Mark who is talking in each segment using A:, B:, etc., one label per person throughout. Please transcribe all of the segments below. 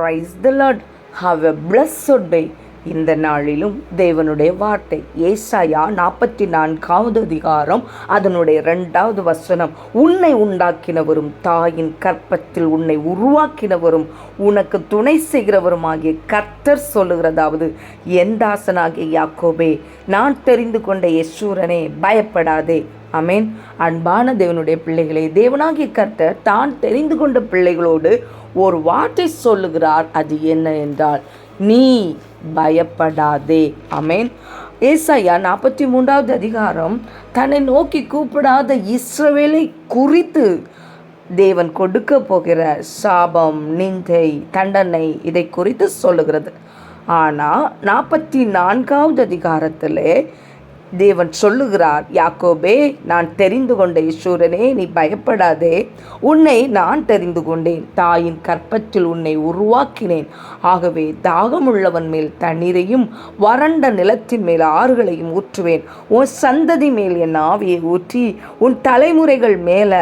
A: Praise the Lord. Have a blessed day. இந்த நாளிலும் தேவனுடைய வார்த்தை ஏசாயா 44வது அதிகாரம் அதனுடைய 2வது வசனம். உன்னை உண்டாக்கினவரும் தாயின் கற்பத்தில் உன்னை உருவாக்கினவரும் உனக்கு துணை செய்கிறவரும் ஆகிய கர்த்தர் சொல்லுகிறதாவது, என் தாசனாகிய யாக்கோபே, நான் தெரிந்து கொண்ட யெஷூரனே, பயப்படாதே. ஆமென். அன்பான தேவனுடைய பிள்ளைகளே, தேவனாகிய கர்த்தர் தான் தெரிந்து கொண்ட பிள்ளைகளோடு ஒரு வார்த்தை சொல்லுகிறார். அது என்ன என்றால், நீ பயப்படாதே. ஆமென். ஏசாயா 43வது அதிகாரம் தன்னை நோக்கி கூப்பிடாத இஸ்ரவேலை குறித்து தேவன் கொடுக்க போகிற சாபம், நிந்தை, தண்டனை இதை குறித்து சொல்லுகிறது. ஆனால் 44வது அதிகாரத்திலே தேவன் சொல்லுகிறார், யாக்கோபே, நான் தெரிந்து கொண்ட யெஷூரனே, நீ பயப்படாதே. உன்னை நான் தெரிந்து கொண்டேன், தாயின் கற்பத்தில் உன்னை உருவாக்கினேன். ஆகவே தாகமுள்ளவன் மேல் தண்ணீரையும் வறண்ட நிலத்தின் மேல் ஆறுகளையும் ஊற்றுவேன். உன் சந்ததி மேல் என் ஆவியை ஊற்றி உன் தலைமுறைகள் மேல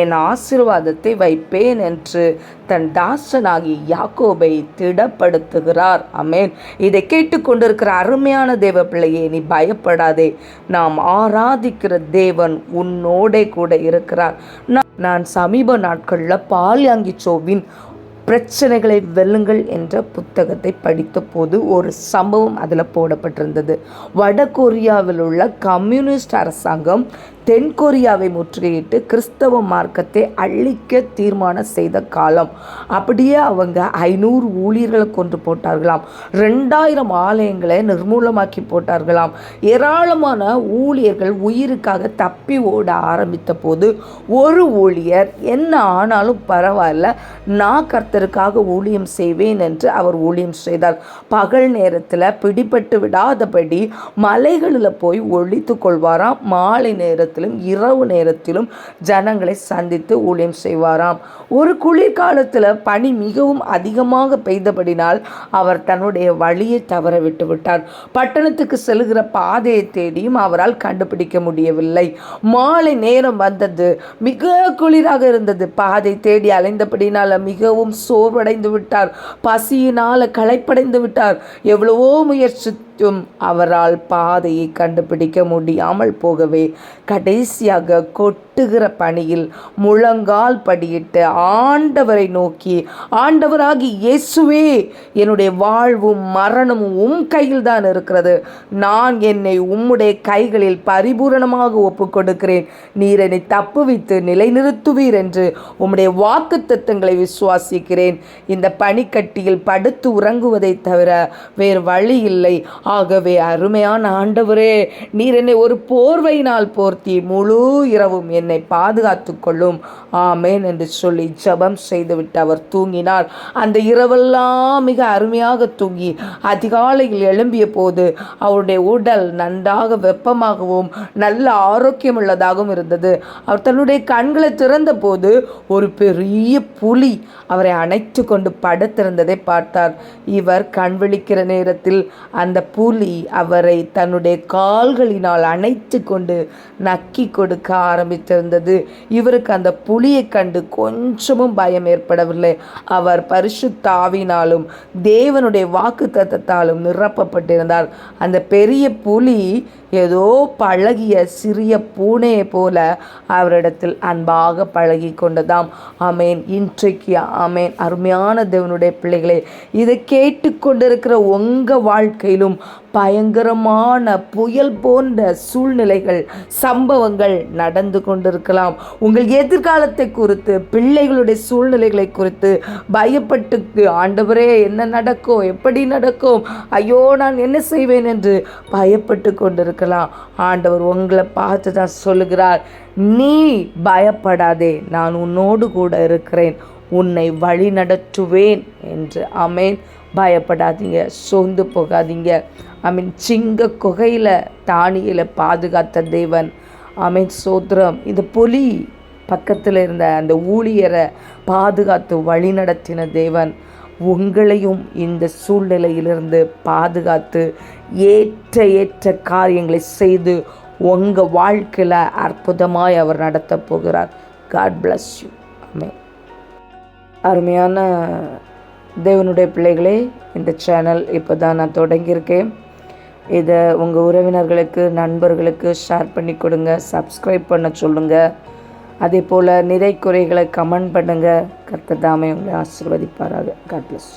A: என் ஆசீர்வாதத்தை வைப்பேன் என்று தன் தாசனாகி யாக்கோபை திடப்படுத்துகிறார். ஆமென். இதை கேட்டுக்கொண்டிருக்கிற அருமையான தேவ பிள்ளையே, நீ பயப்படாதே. நாம் ஆராதிக்கிற தேவன் உன்னோடே கூட இருக்கிறார். நான் சமீப நாட்களில் பால்யாங்கிச்சோவின் பிரச்சனைகளை வெல்லுங்கள் என்ற புத்தகத்தை படித்த போது ஒரு சம்பவம் அதில் போடப்பட்டிருந்தது. வட கொரியாவில் உள்ள கம்யூனிஸ்ட் அரசாங்கம் தென் கொரியாவை முற்றுகையிட்டு கிறிஸ்தவ மார்க்கத்தை அழிக்க தீர்மானம் செய்த காலம். அப்படியே அவங்க 500 ஊழியர்களை கொண்டு போட்டார்களாம். 2000 ஆலயங்களை நிர்மூலமாக்கி போட்டார்களாம். ஏராளமான ஊழியர்கள் உயிருக்காக தப்பி ஓட ஆரம்பித்த போது ஒரு ஊழியர், என்ன ஆனாலும் பரவாயில்ல, நான் கர்த்தருக்காக ஊழியம் செய்வேன் என்று அவர் ஊழியம் செய்தார். பகல் நேரத்தில் பிடிபட்டு விடாதபடி மலைகளில் போய் ஒழித்து கொள்வாராம். மாலை நேரத்தில் இரவு நேரத்திலும் ஜனங்களை சந்தித்து ஊழியம் செய்வாராம். ஒரு குளிர்காலத்தில் பனி மிகவும் அதிகமாக பெய்தபடினால் அவர் தன்னுடைய வழியை தவற விட்டு விட்டார். பட்டணத்துக்கு செல்கிற பாதையை தேடியும் அவரால் கண்டுபிடிக்க முடியவில்லை. மாலை நேரம் வந்தது. மிக குளிராக இருந்தது. பாதை தேடி அலைந்தபடினால் மிகவும் சோர்வடைந்து விட்டார். பசியினால் களைப்படைந்து விட்டார். எவ்வளவோ முயற்சி அவரால் பாதையை கண்டுபிடிக்க முடியாமல் போகவே கடைசியாக கொட்டுகிற பணியில் முழங்கால் படியிட்டு ஆண்டவரை நோக்கி, ஆண்டவராகி இயேசுவே, என்னுடைய வாழ்வும் மரணமும் உம் கையில் தான் இருக்கிறது. நான் என்னை உம்முடைய கைகளில் பரிபூரணமாக ஒப்புக் கொடுக்கிறேன். நீர் என்னை தப்புவித்து நிலைநிறுத்துவீர் என்று உம்முடைய வாக்குத்தத்தங்களை விசுவாசிக்கிறேன். இந்த பனிக்கட்டியில் படுத்து உறங்குவதை தவிர வேறு வழி இல்லை. ஆகவே அருமையான ஆண்டவரே, நீர் என்னை ஒரு போர்வையினால் போர்த்தி முழு இரவும் என்னை பாதுகாத்து கொள்ளும். ஆமேன் என்று சொல்லி ஜெபம் செய்துவிட்டு அவர் தூங்கினார். அந்த இரவெல்லாம் மிக அருமையாக தூங்கி அதிகாலையில் எழும்பிய போது அவருடைய உடல் நன்றாக வெப்பமாகவும் நல்ல ஆரோக்கியமுள்ளதாகவும் இருந்தது. அவர் தன்னுடைய கண்களை திறந்த போது ஒரு பெரிய புலி அவரை அணைத்து கொண்டு படுத்திருந்ததை பார்த்தார். இவர் கண் விழிக்கிற நேரத்தில் அந்த புலி அவரை தன்னுடைய கால்களினால் அணைத்து கொண்டு நக்கி கொடுக்க ஆரம்பித்திருந்தது. இவருக்கு அந்த புலியை கண்டு கொஞ்சமும் பயம் ஏற்படவில்லை. அவர் பரிசுத்த ஆவியினாலும் தேவனுடைய வாக்குத்தத்தத்தாலும் நிரப்பப்பட்டிருந்தார். அந்த பெரிய புலி ஏதோ பழகிய சிறிய பூனையை போல அவரிடத்தில் அன்பாக பழகி கொண்டதாம். ஆமேன். இன்றைக்கு ஆமேன் அருமையான தேவனுடைய பிள்ளைகளே, இதை கேட்டுக்கொண்டிருக்கிற உங்கள் வாழ்க்கையிலும் பயங்கரமான புயல் போன்ற சூழ்நிலைகள், சம்பவங்கள் நடந்து கொண்டிருக்கலாம். உங்கள் எதிர்காலத்தை குறித்து, பிள்ளைகளுடைய சூழ்நிலைகளை குறித்து பயப்பட்டு, ஆண்டவரே என்ன நடக்கும், எப்படி நடக்கும், ஐயோ நான் என்ன செய்வேன் என்று பயப்பட்டு கொண்டிருக்கலாம். ஆண்டவர் உங்களை பார்த்து தான் சொல்லுகிறார், நீ பயப்படாதே, நான் உன்னோடு கூட இருக்கிறேன், உன்னை வழி நடத்துவேன் என்று. ஆமேன். பயப்படாதீங்க, சோர்ந்து போகாதீங்க. ஆமீன். சிங்க குகையில் தானியேலை பாதுகாத்த தேவன். ஆமீன். சோத்திரம். இந்த புலி பக்கத்தில் இருந்த அந்த ஊழியரை பாதுகாத்து வழி நடத்தின தேவன் உங்களையும் இந்த சூழ்நிலையிலிருந்து பாதுகாத்து ஏற்ற காரியங்களை செய்து உங்கள் வாழ்க்கையில் அற்புதமாய் அவர் நடத்த போகிறார். God bless you. ஆமென். அருமையான தேவனுடைய பிள்ளைகளே, இந்த சேனல் இப்போ தான் நான் தொடங்கியிருக்கேன். இதை உங்கள் உறவினர்களுக்கு, நண்பர்களுக்கு ஷேர் பண்ணி கொடுங்க, சப்ஸ்கிரைப் பண்ண சொல்லுங்கள். அதே போல் நிறை குறைகளை கமெண்ட் பண்ணுங்கள். கர்த்தர் தாமே உங்களை ஆசீர்வதிப்பாராக. God plus.